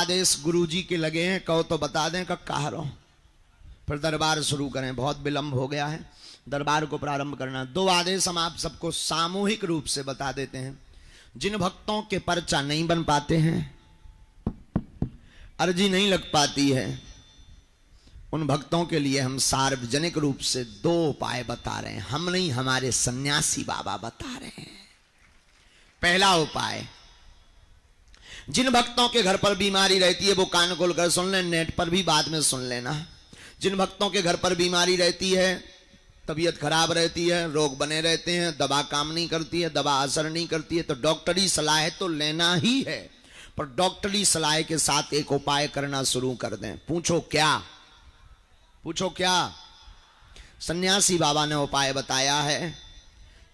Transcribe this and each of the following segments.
आदेश गुरुजी के लगे हैं, कहो तो बता दें कि कह रहा हूं, फिर दरबार शुरू करें। बहुत विलंब हो गया है, दरबार को प्रारंभ करना। 2 आदेश हम आप सबको सामूहिक रूप से बता देते हैं। जिन भक्तों के पर्चा नहीं बन पाते हैं, अर्जी नहीं लग पाती है, उन भक्तों के लिए हम सार्वजनिक रूप से 2 उपाय बता रहे हैं। हम नहीं, हमारे सन्यासी बाबा बता रहे हैं। पहला उपाय, जिन भक्तों के घर पर बीमारी रहती है वो कान खोल कर सुन लें, नेट पर भी बाद में सुन लेना। जिन भक्तों के घर पर बीमारी रहती है, तबीयत खराब रहती है, रोग बने रहते हैं, दवा काम नहीं करती है, दवा असर नहीं करती है, तो डॉक्टरी सलाह तो लेना ही है, पर डॉक्टरी सलाह के साथ एक उपाय करना शुरू कर दें। पूछो क्या? पूछो क्या? सन्यासी बाबा ने उपाय बताया है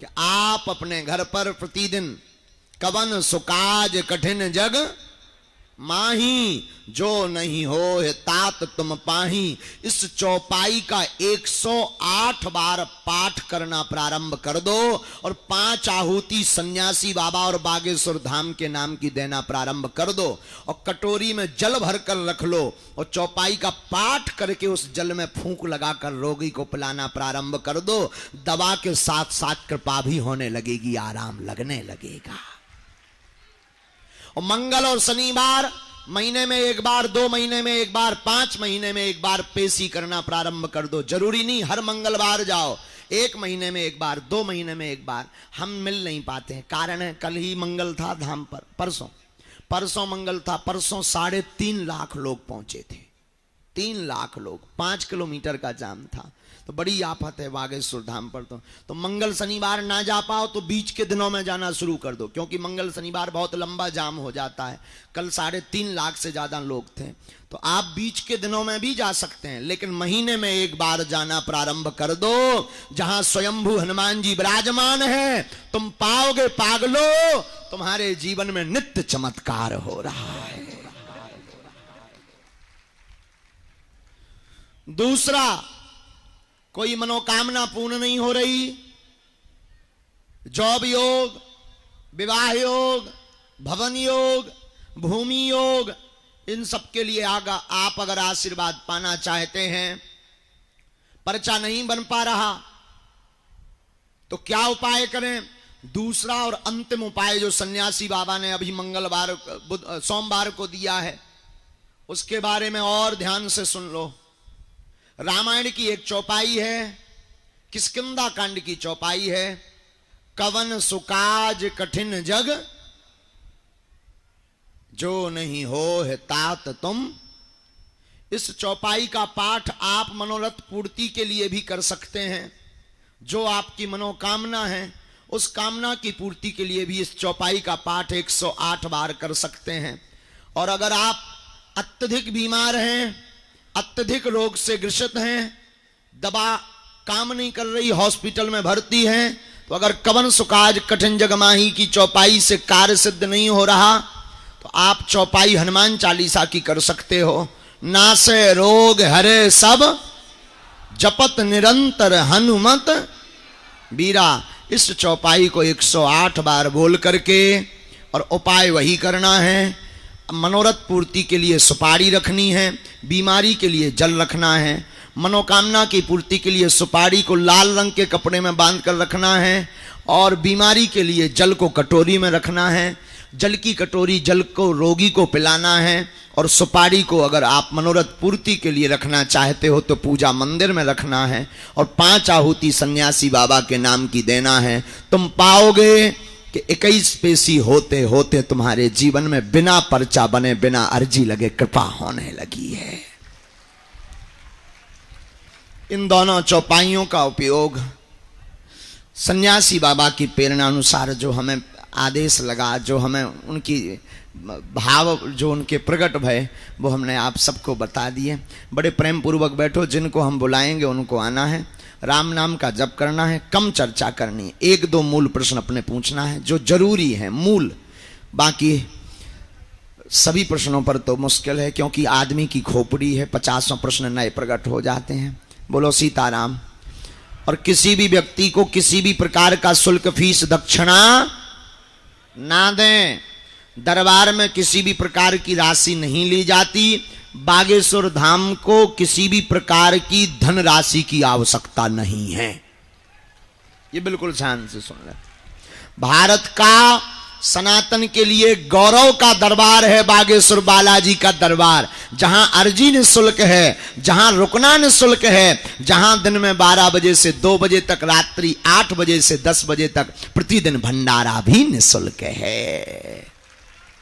कि आप अपने घर पर प्रतिदिन कवन सुकाज कठिन जग माही, जो नहीं हो तात तुम पाही, इस चौपाई का 108 बार पाठ करना प्रारंभ कर दो और 5 आहुति सन्यासी बाबा और बागेश्वर धाम के नाम की देना प्रारंभ कर दो और कटोरी में जल भर कर रख लो और चौपाई का पाठ करके उस जल में फूंक लगाकर रोगी को पिलाना प्रारंभ कर दो। दवा के साथ साथ कृपा भी होने लगेगी, आराम लगने लगेगा। और मंगल और शनिवार महीने में 1 बार, 2 महीने में 1 बार, 5 महीने में 1 बार पेशी करना प्रारंभ कर दो। जरूरी नहीं हर मंगलवार जाओ, 1 महीने में 1 बार, 2 महीने में 1 बार। हम मिल नहीं पाते हैं, कारण है कल ही मंगल था धाम पर, परसों मंगल था, परसों 3.5 लाख लोग पहुंचे थे। 3 लाख लोग, 5 किलोमीटर का जाम था, तो बड़ी आफत है बागेश्वर धाम पर। तो मंगल शनिवार ना जा पाओ तो बीच के दिनों में जाना शुरू कर दो, क्योंकि मंगल शनिवार बहुत लंबा जाम हो जाता है। कल 3.5 लाख से ज्यादा लोग थे, तो आप बीच के दिनों में भी जा सकते हैं, लेकिन महीने में 1 बार जाना प्रारंभ कर दो। जहां स्वयंभू हनुमान जी विराजमान है, तुम पाओगे पागलो, तुम्हारे जीवन में नित्य चमत्कार हो रहा है। दूसरा, कोई मनोकामना पूर्ण नहीं हो रही, जॉब योग, विवाह योग, भवन योग, भूमि योग, इन सब के लिए आप अगर आशीर्वाद पाना चाहते हैं, पर्चा नहीं बन पा रहा, तो क्या उपाय करें? दूसरा और अंतिम उपाय जो सन्यासी बाबा ने अभी सोमवार को दिया है, उसके बारे में और ध्यान से सुन लो। रामायण की एक चौपाई है, किष्किंधा कांड की चौपाई है, कवन सुकाज कठिन जग जो नहीं हो है तात तुम। इस चौपाई का पाठ आप मनोरथ पूर्ति के लिए भी कर सकते हैं। जो आपकी मनोकामना है, उस कामना की पूर्ति के लिए भी इस चौपाई का पाठ 108 बार कर सकते हैं। और अगर आप अत्यधिक बीमार हैं, अत्यधिक रोग से ग्रसित हैं, दवा काम नहीं कर रही, हॉस्पिटल में भर्ती हैं, तो अगर कवन सुकाज कठिन जगमाही की चौपाई से कार्य सिद्ध नहीं हो रहा, तो आप चौपाई हनुमान चालीसा की कर सकते हो। नासे रोग हरे सब, जपत निरंतर हनुमत बीरा। इस चौपाई को 108 बार बोल करके, और उपाय वही करना है। मनोरथ पूर्ति के लिए सुपारी रखनी है, बीमारी के लिए जल रखना है, मनोकामना की पूर्ति के लिए सुपारी को लाल रंग के कपड़े में बांध कर रखना है, और बीमारी के लिए जल को कटोरी में रखना है। जल की कटोरी जल को रोगी को पिलाना है, और सुपारी को अगर आप मनोरथ पूर्ति के लिए रखना चाहते हो तो पूजा मंदिर में रखना है, और 5 आहुति सन्यासी बाबा के नाम की देना है। तुम पाओगे कि 21 पेशी होते होते तुम्हारे जीवन में बिना पर्चा बने, बिना अर्जी लगे कृपा होने लगी है। इन दोनों चौपाइयों का उपयोग सन्यासी बाबा की प्रेरणा अनुसार जो हमें आदेश लगा, जो हमें उनकी भाव जो उनके प्रकट भय, वो हमने आप सबको बता दिए। बड़े प्रेम पूर्वक बैठो, जिनको हम बुलाएंगे उनको आना है, राम नाम का जप करना है, कम चर्चा करनी है, 1-2 मूल प्रश्न अपने पूछना है जो जरूरी है, मूल। बाकी सभी प्रश्नों पर तो मुश्किल है, क्योंकि आदमी की खोपड़ी है, 50 प्रश्न नए प्रकट हो जाते हैं। बोलो सीताराम। और किसी भी व्यक्ति को किसी भी प्रकार का शुल्क, फीस, दक्षिणा ना दें। दरबार में किसी भी प्रकार की राशि नहीं ली जाती। बागेश्वर धाम को किसी भी प्रकार की धन राशि की आवश्यकता नहीं है। ये बिल्कुल ध्यान से सुन रहे। भारत का सनातन के लिए गौरव का दरबार है बागेश्वर बालाजी का दरबार, जहां अर्जी निःशुल्क है, जहां रुकना निःशुल्क है, जहां दिन में 12 बजे से 2 बजे तक, रात्रि 8 बजे से 10 बजे तक प्रतिदिन भंडारा भी निःशुल्क है।